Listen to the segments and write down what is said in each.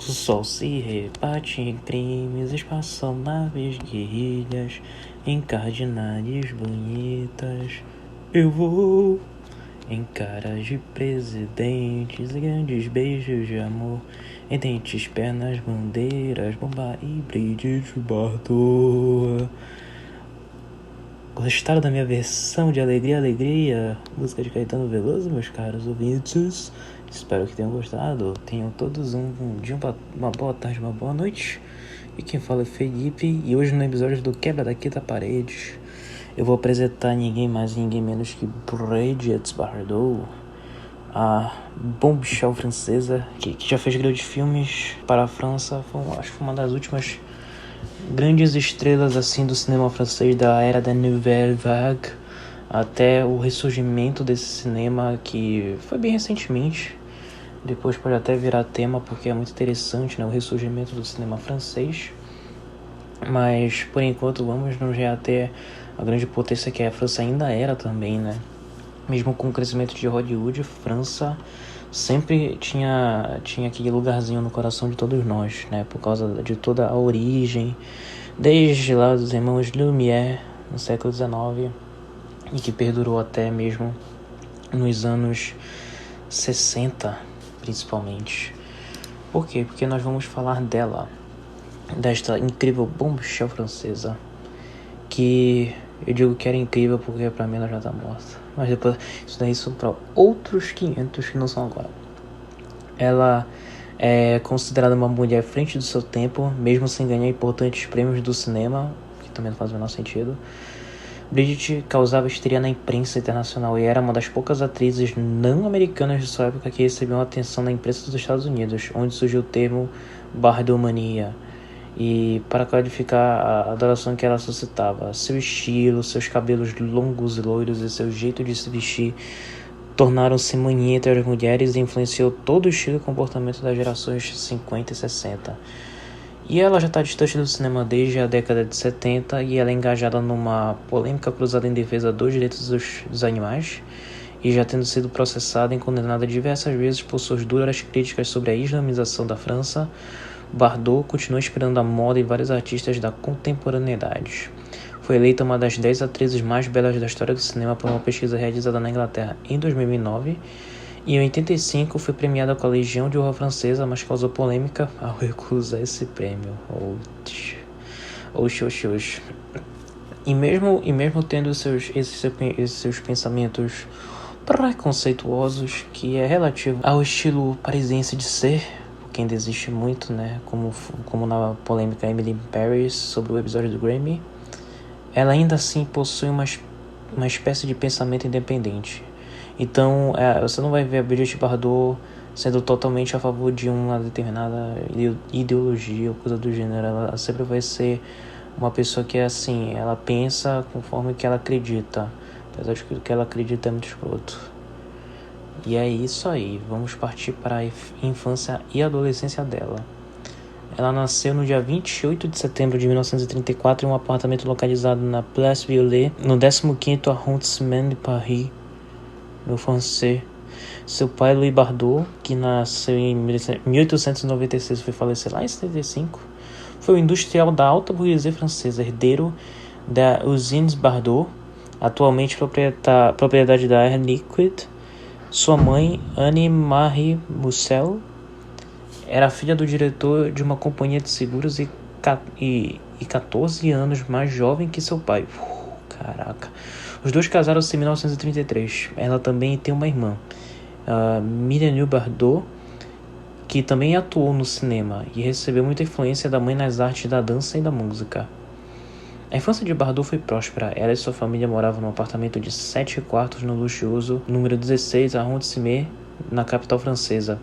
O sol se rebate em crimes, espaçonaves, guerrilhas, em cardinais bonito eu vou em caras de presidentes, grandes beijos de amor, em dentes, pernas, bandeiras, bomba e Brigitte Bardot. Gostaram da minha versão de Alegria, Alegria? Música de Caetano Veloso, meus caros ouvintes? Espero que tenham gostado. Tenham todos um bom dia, uma boa tarde, uma boa noite. E quem fala é Felipe. E hoje no episódio do Quebra da Quinta Parede, eu vou apresentar ninguém mais e ninguém menos que Brigitte Bardot, a bombshell francesa que já fez grandes filmes para a França. Acho que foi uma das últimas grandes estrelas assim do cinema francês da era da Nouvelle Vague até o ressurgimento desse cinema, que foi bem recentemente. Depois pode até virar tema, porque é muito interessante, né, o ressurgimento do cinema francês. Mas por enquanto vamos nos reater a grande potência que a França ainda era também, né? Mesmo com o crescimento de Hollywood, França sempre tinha aquele lugarzinho no coração de todos nós, né? Por causa de toda a origem, desde lá dos irmãos Lumière, no século XIX, e que perdurou até mesmo nos anos 60, principalmente. Por quê? Porque nós vamos falar dela, desta incrível bombshell francesa, que eu digo que era incrível porque pra mim ela já tá morta. Mas depois, isso daí são pra outros 500 que não são agora. Ela é considerada uma mulher à frente do seu tempo, mesmo sem ganhar importantes prêmios do cinema, que também não faz o menor sentido. Brigitte causava histeria na imprensa internacional e era uma das poucas atrizes não americanas de sua época que recebiam atenção na imprensa dos Estados Unidos, onde surgiu o termo bardomania. E para qualificar a adoração que ela suscitava, seu estilo, seus cabelos longos e loiros e seu jeito de se vestir tornaram-se mania entre as mulheres e influenciou todo o estilo e comportamento das gerações 50 e 60. E ela já está distante do cinema desde a década de 70 e ela é engajada numa polêmica cruzada em defesa dos direitos dos animais, e já tendo sido processada e condenada diversas vezes por suas duras críticas sobre a islamização da França. Bardot continua inspirando a moda e vários artistas da contemporaneidade. Foi eleita uma das 10 atrizes mais belas da história do cinema por uma pesquisa realizada na Inglaterra em 2009, e em 85 foi premiada com a Legião de Honra francesa, mas causou polêmica ao recusar esse prêmio. Oxi. E mesmo tendo esses seus pensamentos preconceituosos, que é relativo ao estilo parisiense de ser, que ainda existe muito, né, como na polêmica Emily in Paris sobre o episódio do Grammy, ela ainda assim possui uma espécie de pensamento independente. Então, você não vai ver a Brigitte Bardot sendo totalmente a favor de uma determinada ideologia ou coisa do gênero. Ela sempre vai ser uma pessoa que é assim, ela pensa conforme que ela acredita, apesar de que o que ela acredita é muito escroto. E é isso aí, vamos partir para a infância e adolescência dela. Ela nasceu no dia 28 de setembro de 1934 em um apartamento localizado na Place Violet, no 15º arrondissement de Paris, no francês. Seu pai, Louis Bardot, que nasceu em 1896 e foi falecer lá em 75, foi um industrial da alta burguesia francesa, herdeiro da Usines Bardot, atualmente propriedade da Air Liquide. Sua mãe, Anne-Marie Mussel, era filha do diretor de uma companhia de seguros e 14 anos mais jovem que seu pai. Caraca. Os dois casaram-se em 1933. Ela também tem uma irmã, Miriam Bardot, que também atuou no cinema e recebeu muita influência da mãe nas artes da dança e da música. A infância de Bardot foi próspera. Ela e sua família moravam num apartamento de 7 quartos no luxuoso número 16 arrondissement, na capital francesa.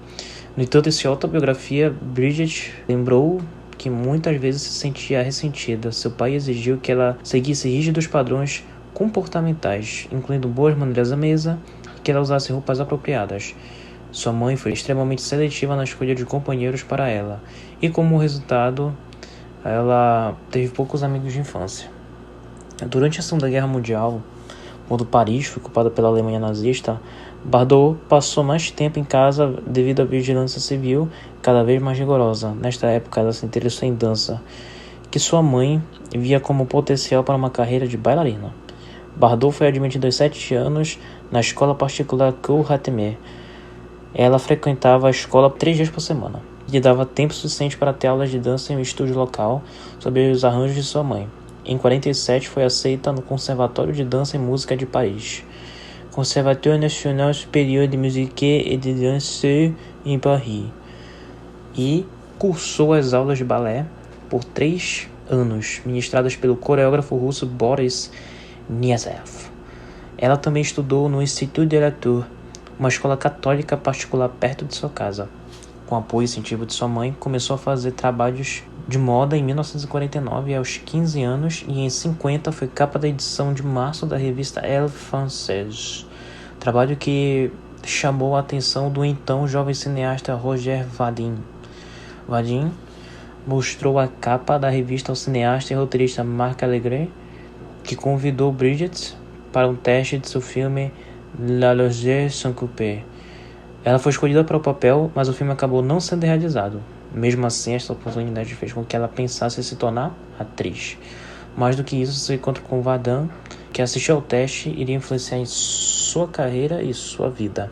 No entanto, em sua autobiografia, Brigitte lembrou que muitas vezes se sentia ressentida. Seu pai exigiu que ela seguisse rígidos padrões comportamentais, incluindo boas maneiras à mesa e que ela usasse roupas apropriadas. Sua mãe foi extremamente seletiva na escolha de companheiros para ela, e como resultado, ela teve poucos amigos de infância. Durante a Segunda Guerra Mundial, quando Paris foi ocupada pela Alemanha nazista, Bardot passou mais tempo em casa devido à vigilância civil cada vez mais rigorosa. Nesta época, ela se interessou em dança, que sua mãe via como potencial para uma carreira de bailarina. Bardot foi admitida aos 7 anos na escola particular Cours Hattemer. Ela frequentava a escola 3 dias por semana, e dava tempo suficiente para ter aulas de dança em um estúdio local sob os arranjos de sua mãe. Em 47 foi aceita no Conservatório de Dança e Música de Paris, Conservatoire National Supérieur de Musique et de Danse em Paris, e cursou as aulas de balé por 3 anos, ministradas pelo coreógrafo russo Boris Niazev. Ela também estudou no Institut de la Tour, uma escola católica particular perto de sua casa. Com apoio e incentivo de sua mãe, começou a fazer trabalhos de moda em 1949 aos 15 anos, e em 50 foi capa da edição de março da revista Elle Française, trabalho que chamou a atenção do então jovem cineasta Roger Vadim. Vadim mostrou a capa da revista ao cineasta e roteirista Marc Allegret, que convidou Bridget para um teste de seu filme La Légère sans couper. Ela foi escolhida para o papel, mas o filme acabou não sendo realizado. Mesmo assim, esta oportunidade fez com que ela pensasse em se tornar atriz. Mais do que isso, seu encontro com Vadim, que assistiu ao teste, iria influenciar em sua carreira e sua vida.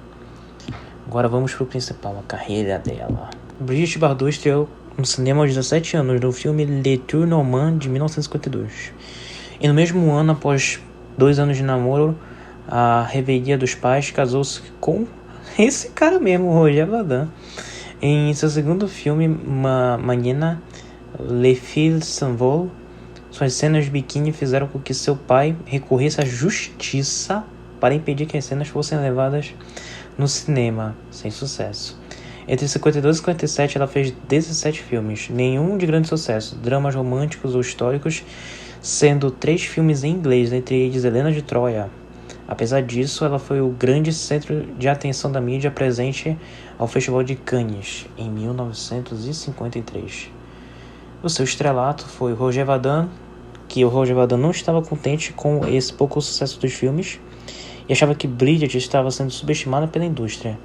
Agora vamos para o principal, a carreira dela. Brigitte Bardot estreou no cinema aos 17 anos no filme Le Tour Normand de 1952. E no mesmo ano, após 2 anos de namoro, a revelia dos pais, casou-se com esse cara mesmo, Roger Vadim. Em seu segundo filme, Manina, Les Filles s'envolent, suas cenas de biquíni fizeram com que seu pai recorresse à justiça para impedir que as cenas fossem levadas no cinema, sem sucesso. Entre 52 e 57, ela fez 17 filmes, nenhum de grande sucesso, dramas românticos ou históricos, sendo 3 filmes em inglês, entre eles Helena de Troia. Apesar disso, ela foi o grande centro de atenção da mídia presente ao Festival de Cannes, em 1953. O seu estrelato foi Roger Vadim, que o Roger Vadim não estava contente com esse pouco sucesso dos filmes e achava que Bridget estava sendo subestimada pela indústria.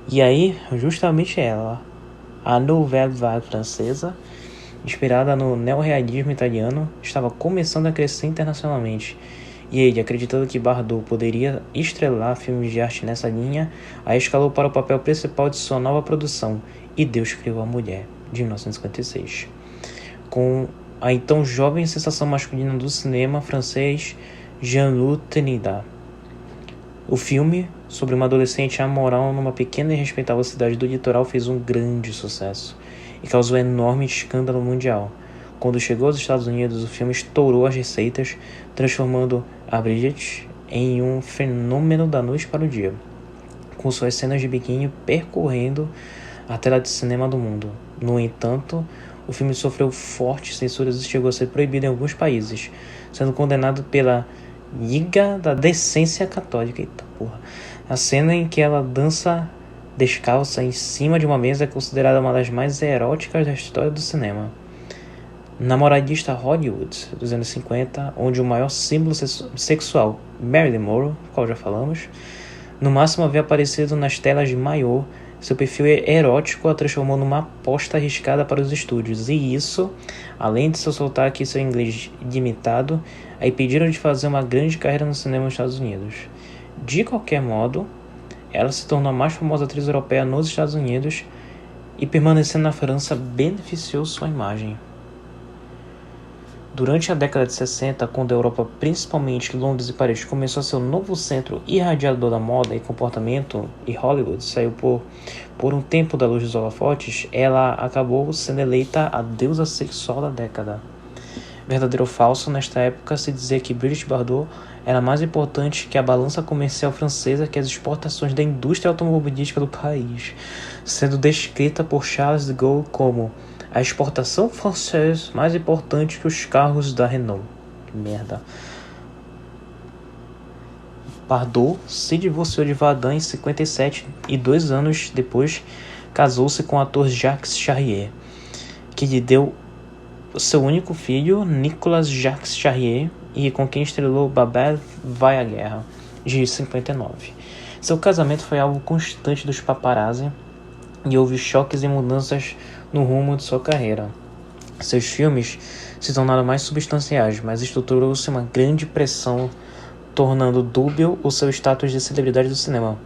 E aí, justamente ela, a Nouvelle Vague francesa, inspirada no neorrealismo italiano, estava começando a crescer internacionalmente. E ele, acreditando que Bardot poderia estrelar filmes de arte nessa linha, a escalou para o papel principal de sua nova produção, E Deus Criou a Mulher, de 1956. Com a então jovem sensação masculina do cinema francês Jean-Luc Tenida. O filme, sobre uma adolescente amoral numa pequena e respeitável cidade do litoral, fez um grande sucesso e causou enorme escândalo mundial. Quando chegou aos Estados Unidos, o filme estourou as receitas, transformando a Bridget em um fenômeno da noite para o dia, com suas cenas de biquíni percorrendo a tela de cinema do mundo. No entanto, o filme sofreu fortes censuras e chegou a ser proibido em alguns países, sendo condenado pela Liga da Decência Católica. Eita porra. A cena em que ela dança descalça em cima de uma mesa é considerada uma das mais eróticas da história do cinema. Namoradista Hollywood, dos anos 50, onde o maior símbolo sexual, Marilyn Monroe, qual já falamos, no máximo havia aparecido nas telas de maiô, seu perfil erótico a transformou numa aposta arriscada para os estúdios, e isso, além de seu sotaque e seu inglês limitado, a impediram de fazer uma grande carreira no cinema nos Estados Unidos. De qualquer modo, ela se tornou a mais famosa atriz europeia nos Estados Unidos e, permanecendo na França, beneficiou sua imagem. Durante a década de 60, quando a Europa, principalmente Londres e Paris, começou a ser o novo centro irradiador da moda e comportamento, e Hollywood saiu por um tempo da luz dos holofotes, ela acabou sendo eleita a deusa sexual da década. Verdadeiro ou falso, nesta época se dizia que Brigitte Bardot era mais importante que a balança comercial francesa que as exportações da indústria automobilística do país, sendo descrita por Charles de Gaulle como a exportação francesa mais importante que os carros da Renault. Que merda. Bardot se divorciou de Vadim em 57 e 2 anos depois casou-se com o ator Jacques Charrier, que lhe deu seu único filho, Nicolas Jacques Charrier, e com quem estrelou Babel Vai à Guerra, de 59. Seu casamento foi alvo constante dos paparazzi e houve choques e mudanças no rumo de sua carreira. Seus filmes se tornaram mais substanciais, mas estruturou-se uma grande pressão, tornando dúbio o seu status de celebridade do cinema,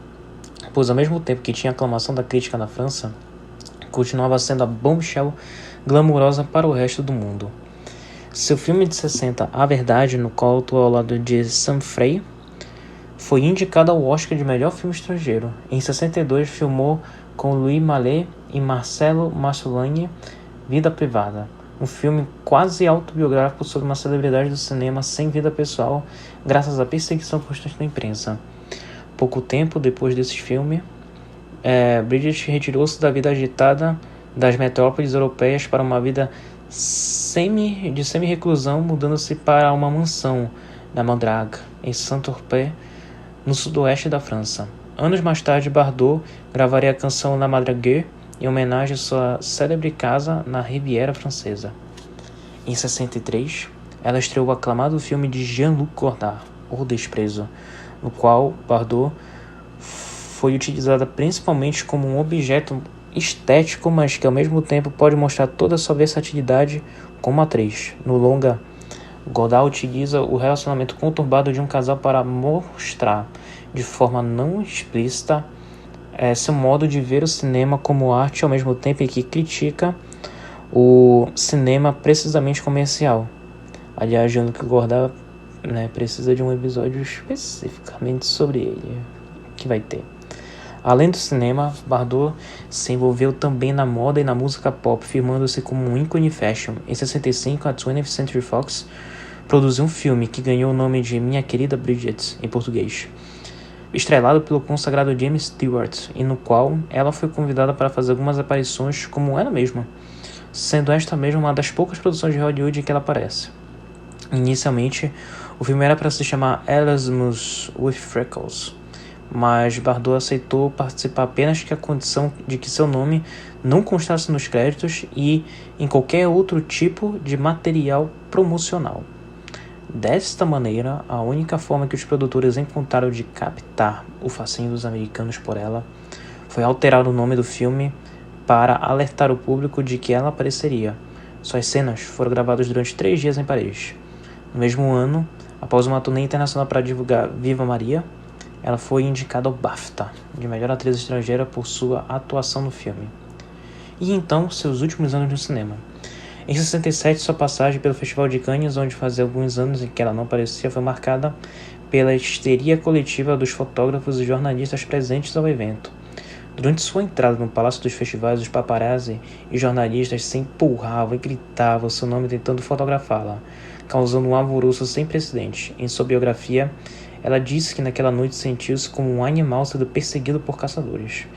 pois ao mesmo tempo que tinha aclamação da crítica na França, continuava sendo a bombshell glamurosa para o resto do mundo. Seu filme de 60, A Verdade, no qual atuou ao lado de Sam Frey, foi indicado ao Oscar de melhor filme estrangeiro. Em 62, filmou com Louis Malle e Marcelo Mastroianni, Vida Privada, um filme quase autobiográfico sobre uma celebridade do cinema sem vida pessoal, graças à perseguição constante da imprensa. Pouco tempo depois desse filme, Bridget retirou-se da vida agitada das metrópoles europeias para uma vida de semi-reclusão, mudando-se para uma mansão na Mandrague, em Saint-Tropez, no sudoeste da França. Anos mais tarde, Bardot gravaria a canção La Mandrague em homenagem à sua célebre casa na Riviera Francesa. Em 63, ela estreou o aclamado filme de Jean-Luc Godard, O Desprezo, no qual Bardot foi utilizada principalmente como um objeto estético, mas que ao mesmo tempo pode mostrar toda a sua versatilidade como atriz. No longa, Godard utiliza o relacionamento conturbado de um casal para mostrar, de forma não explícita, seu modo de ver o cinema como arte, ao mesmo tempo em que critica o cinema precisamente comercial. Aliás, Jean-Luc Godard precisa de um episódio especificamente sobre ele, que vai ter. Além do cinema, Bardot se envolveu também na moda e na música pop, firmando-se como um ícone fashion. Em 65, a 20th Century Fox produziu um filme que ganhou o nome de Minha Querida Bridget, em português, estrelado pelo consagrado James Stewart, e no qual ela foi convidada para fazer algumas aparições como ela mesma, sendo esta mesma uma das poucas produções de Hollywood em que ela aparece. Inicialmente, o filme era para se chamar Erasmus with Freckles, mas Bardot aceitou participar apenas com a condição de que seu nome não constasse nos créditos e em qualquer outro tipo de material promocional. Desta maneira, a única forma que os produtores encontraram de captar o fascínio dos americanos por ela foi alterar o nome do filme para alertar o público de que ela apareceria. Suas cenas foram gravadas durante 3 dias em Paris. No mesmo ano, após uma turnê internacional para divulgar Viva Maria, ela foi indicada ao BAFTA de melhor atriz estrangeira por sua atuação no filme. E então, seus últimos anos no cinema. Em 67, sua passagem pelo Festival de Cannes, onde fazia alguns anos em que ela não aparecia, foi marcada pela histeria coletiva dos fotógrafos e jornalistas presentes ao evento. Durante sua entrada no Palácio dos Festivais, os paparazzi e jornalistas se empurravam e gritavam seu nome tentando fotografá-la, causando um alvoroço sem precedentes. Em sua biografia, ela disse que naquela noite sentiu-se como um animal sendo perseguido por caçadores.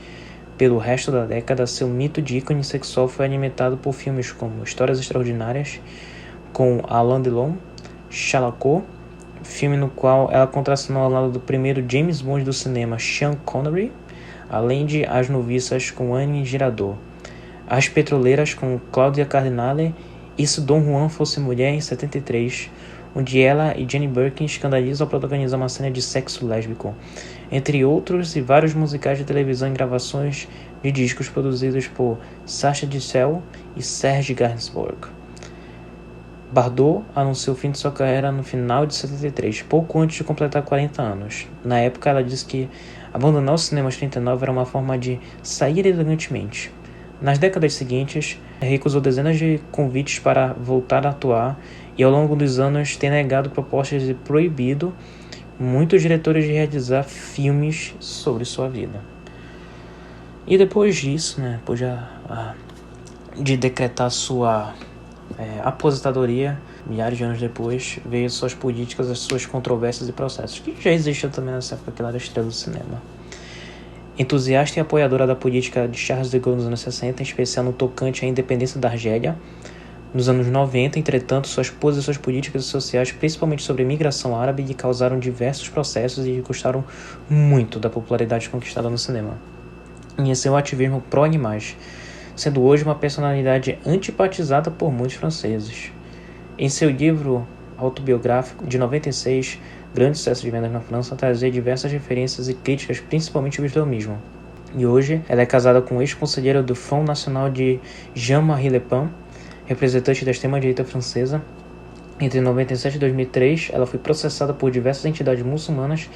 Pelo resto da década, seu mito de ícone sexual foi alimentado por filmes como Histórias Extraordinárias, com Alain Delon, Shalako, filme no qual ela contracenou ao lado do primeiro James Bond do cinema, Sean Connery, além de As Noviças, com Anne Girardot, As Petroleiras, com Cláudia Cardinale, e Se Dom Juan Fosse Mulher, em 73, onde ela e Jane Birkin escandalizam ao protagonizar uma cena de sexo lésbico, entre outros, e vários musicais de televisão e gravações de discos produzidos por Sacha Distel e Serge Gainsbourg. Bardot anunciou o fim de sua carreira no final de 73, pouco antes de completar 40 anos. Na época, ela disse que abandonar o cinema aos 39 era uma forma de sair elegantemente. Nas décadas seguintes, recusou dezenas de convites para voltar a atuar e ao longo dos anos tem negado propostas de proibido muitos diretores de realizar filmes sobre sua vida. E depois disso, depois de decretar sua aposentadoria, milhares de anos depois, veio suas políticas, as suas controvérsias e processos, que já existiam também nessa época que ela era estrela do cinema. Entusiasta e apoiadora da política de Charles de Gaulle nos anos 60, em especial no tocante à independência da Argélia, nos anos 90, entretanto, suas posições políticas e sociais, principalmente sobre a imigração árabe, lhe causaram diversos processos e lhe custaram muito da popularidade conquistada no cinema. E em seu ativismo pró-animais, sendo hoje uma personalidade antipatizada por muitos franceses. Em seu livro autobiográfico de 96, grande sucesso de vendas na França, trazia diversas referências e críticas, principalmente ao islamismo. E hoje, ela é casada com o ex-conselheiro do Front National de Jean-Marie Le Pen, representante da extrema-direita francesa. Entre 1997 e 2003, ela foi processada por diversas entidades muçulmanas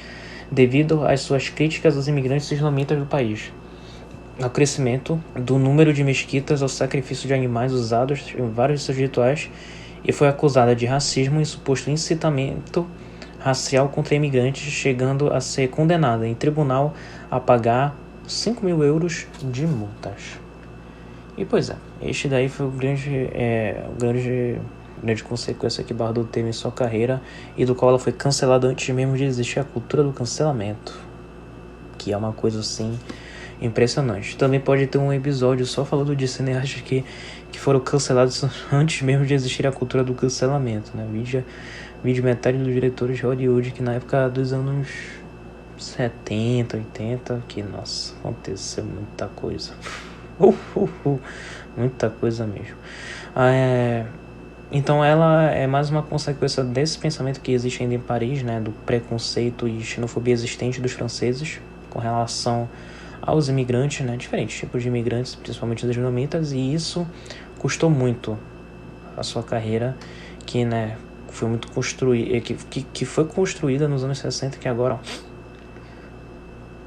devido às suas críticas aos imigrantes islamitas do país, ao crescimento do número de mesquitas, ao sacrifício de animais usados em vários de seus rituais, e foi acusada de racismo e suposto incitamento racial contra imigrantes, chegando a ser condenada em tribunal a pagar 5 mil euros de multas. E pois é, este daí foi o grande consequência que Bardot teve em sua carreira e do qual ela foi cancelada antes mesmo de existir a cultura do cancelamento, que é uma coisa assim impressionante. Também pode ter um episódio só falando de cineastas que foram cancelados antes mesmo de existir a cultura do cancelamento, né? Vídeo metade dos diretores de Hollywood que na época dos anos 70, 80, que nossa, aconteceu muita coisa. Muita coisa mesmo. Então ela é mais uma consequência desse pensamento que existe ainda em Paris, né, do preconceito e xenofobia existente dos franceses com relação aos imigrantes, né, diferentes tipos de imigrantes, principalmente os islamitas, e isso custou muito a sua carreira, que, né, foi muito que foi construída nos anos 60, que agora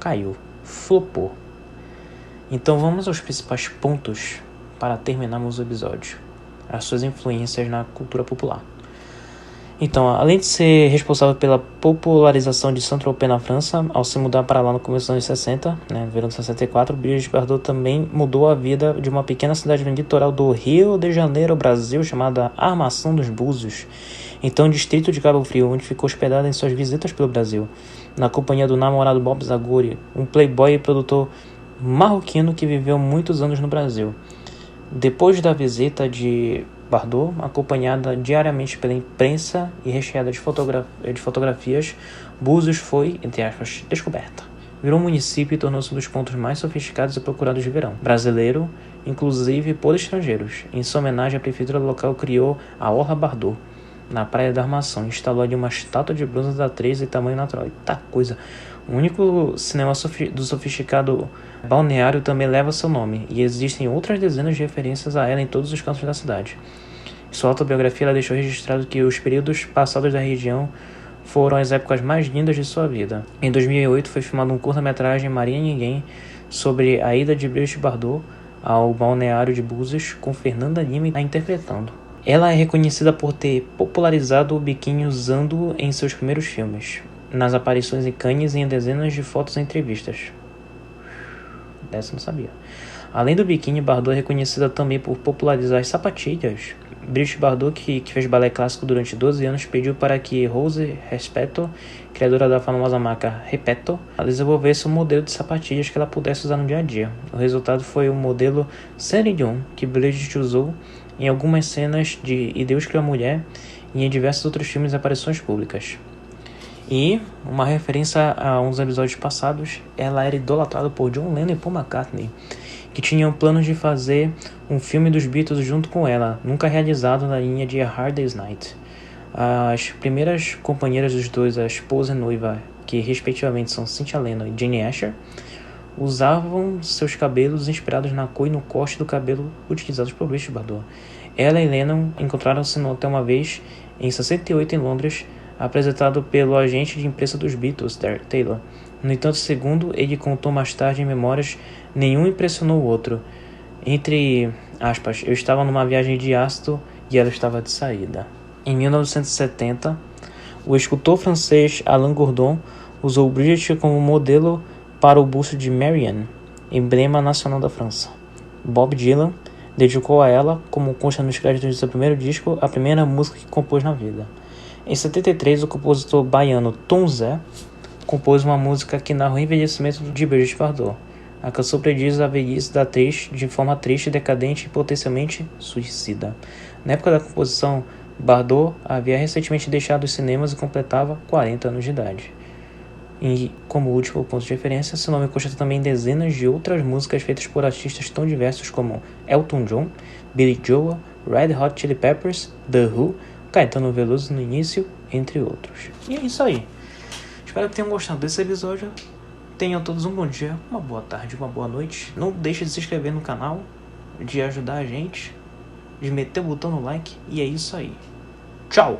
caiu, flopou. Então vamos aos principais pontos para terminarmos o episódio. As suas influências na cultura popular. Então, além de ser responsável pela popularização de Saint-Tropez na França, ao se mudar para lá no começo dos anos 60, né, verão de 64, Brigitte Bardot também mudou a vida de uma pequena cidade no litoral do Rio de Janeiro, Brasil, chamada Armação dos Búzios, então distrito de Cabo Frio, onde ficou hospedada em suas visitas pelo Brasil, na companhia do namorado Bob Zaguri, um playboy e produtor marroquino que viveu muitos anos no Brasil. Depois da visita de Bardot, acompanhada diariamente pela imprensa e recheada de fotografias, Búzios foi, entre aspas, descoberta. Virou um município e tornou-se um dos pontos mais sofisticados e procurados de verão brasileiro, inclusive por estrangeiros. Em sua homenagem, a prefeitura local criou a Orla Bardot, na Praia da Armação, e instalou ali uma estátua de bronze da atriz em tamanho natural. Eita coisa! O único cinema do sofisticado balneário também leva seu nome, e existem outras dezenas de referências a ela em todos os cantos da cidade. Em sua autobiografia, ela deixou registrado que os períodos passados da região foram as épocas mais lindas de sua vida. Em 2008, foi filmado um curta-metragem, Maria Ninguém, sobre a ida de Brigitte Bardot ao balneário de Búzios, com Fernanda Lima a interpretando. Ela é reconhecida por ter popularizado o biquíni usando-o em seus primeiros filmes, nas aparições em Cannes e em dezenas de fotos e entrevistas. Dessa eu não sabia. Além do biquíni, Bardot é reconhecida também por popularizar as sapatilhas. Brigitte Bardot, que fez balé clássico durante 12 anos, pediu para que Rose Respeto, criadora da famosa marca Repetto, desenvolvesse um modelo de sapatilhas que ela pudesse usar no dia a dia. O resultado foi o modelo Céline Dion, que Brigitte usou em algumas cenas de E Deus Criou a Mulher e em diversos outros filmes e aparições públicas. E, uma referência a uns episódios passados, ela era idolatrada por John Lennon e Paul McCartney, que tinham planos de fazer um filme dos Beatles junto com ela, nunca realizado na linha de A Hard Day's Night. As primeiras companheiras dos dois, a esposa e noiva, que respectivamente são Cynthia Lennon e Jane Asher, usavam seus cabelos inspirados na cor e no corte do cabelo utilizados por Brigitte Bardot. Ela e Lennon encontraram-se no hotel uma vez, em 68, em Londres, apresentado pelo agente de imprensa dos Beatles, Derek Taylor. No entanto, segundo ele contou mais tarde em memórias, nenhum impressionou o outro. Entre aspas, eu estava numa viagem de ácido e ela estava de saída. Em 1970, o escultor francês Alain Gourdon usou Brigitte como modelo para o busto de Marianne, emblema nacional da França. Bob Dylan dedicou a ela, como consta nos créditos de seu primeiro disco, a primeira música que compôs na vida. Em 73, o compositor baiano Tom Zé compôs uma música que narra o envelhecimento de Brigitte Bardot. A canção prediz a velhice da atriz de forma triste, decadente e potencialmente suicida. Na época da composição, Bardot havia recentemente deixado os cinemas e completava 40 anos de idade. E, como último ponto de referência, seu nome consta também dezenas de outras músicas feitas por artistas tão diversos como Elton John, Billy Joel, Red Hot Chili Peppers, The Who, Caetano Veloso no início, entre outros. E é isso aí. Espero que tenham gostado desse episódio. Tenham todos um bom dia, uma boa tarde, uma boa noite. Não deixe de se inscrever no canal, de ajudar a gente, de meter o botão no like. E é isso aí. Tchau!